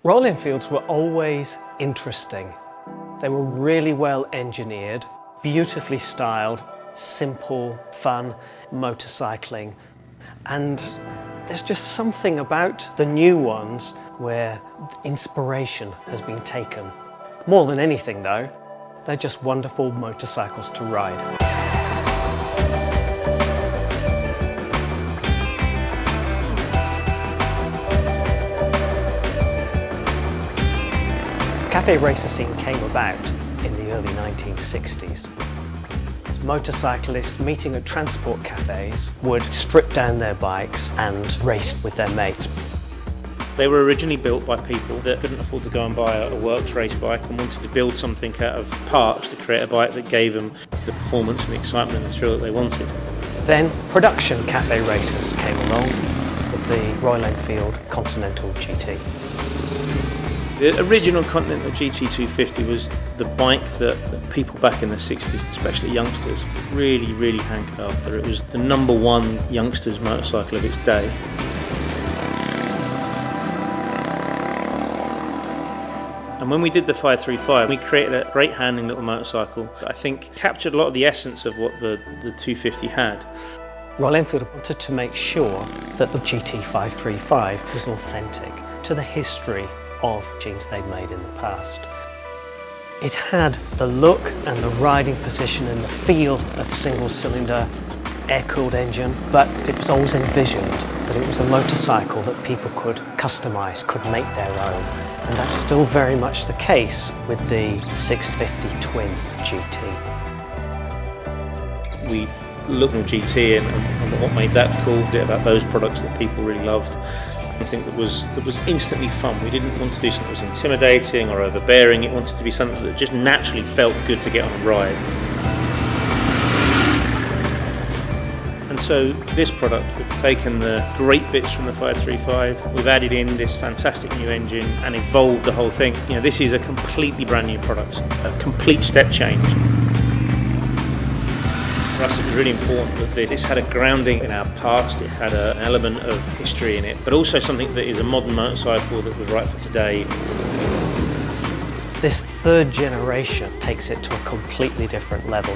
Royal Enfields were always interesting. They were really well engineered, beautifully styled, simple, fun motorcycling. And there's just something about the new ones where inspiration has been taken. More than anything though, they're just wonderful motorcycles to ride. Cafe racer scene came about in the early 1960s. Motorcyclists meeting at transport cafes would strip down their bikes and race with their mates. They were originally built by people that couldn't afford to go and buy a works race bike and wanted to build something out of parts to create a bike that gave them the performance and the excitement and the thrill that they wanted. Then production cafe racers came along with the Royal Enfield Continental GT. The original Continental GT250 was the bike that people back in the 60s, especially youngsters, really hankered after. It was the #1 youngsters motorcycle of its day. And when we did the 535, we created a great handling little motorcycle that I think captured a lot of the essence of what the 250 had. Royal Enfield wanted to make sure that the GT535 was authentic to the history of machines they'd made in the past. It had the look and the riding position and the feel of single-cylinder air-cooled engine, but it was always envisioned that it was a motorcycle that people could customise, could make their own. And that's still very much the case with the 650 Twin GT. We looked at GT and what made that cool, bit about those products that people really loved. Something that was instantly fun. We didn't want to do something that was intimidating or overbearing. It wanted to be something that just naturally felt good to get on a ride. And so this product, we've taken the great bits from the 535, we've added in this fantastic new engine and evolved the whole thing. You know, this is a completely brand new product, a complete step change. For us, it was really important that this had a grounding in our past, it had an element of history in it, but also something that is a modern motorcycle that was right for today. This third generation takes it to a completely different level.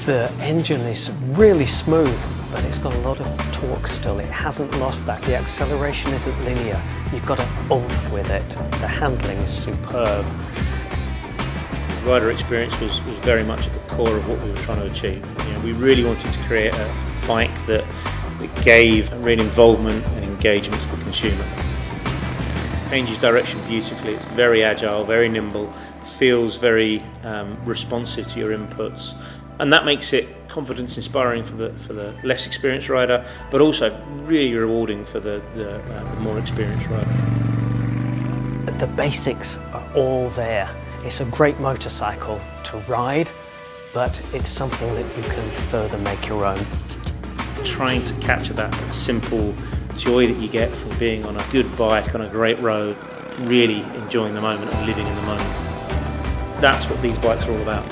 The engine is really smooth, but it's got a lot of torque still. It hasn't lost that. The acceleration isn't linear. You've got an oomph with it. The handling is superb. Rider experience was very much at the core of what we were trying to achieve. You know, we really wanted to create a bike that gave real involvement and engagement to the consumer. Changes direction beautifully, it's very agile, very nimble, feels very responsive to your inputs, and that makes it confidence inspiring for the less experienced rider, but also really rewarding for the more experienced rider. The basics are all there. It's a great motorcycle to ride, but it's something that you can further make your own. Trying to capture that simple joy that you get from being on a good bike on a great road, really enjoying the moment and living in the moment. That's what these bikes are all about.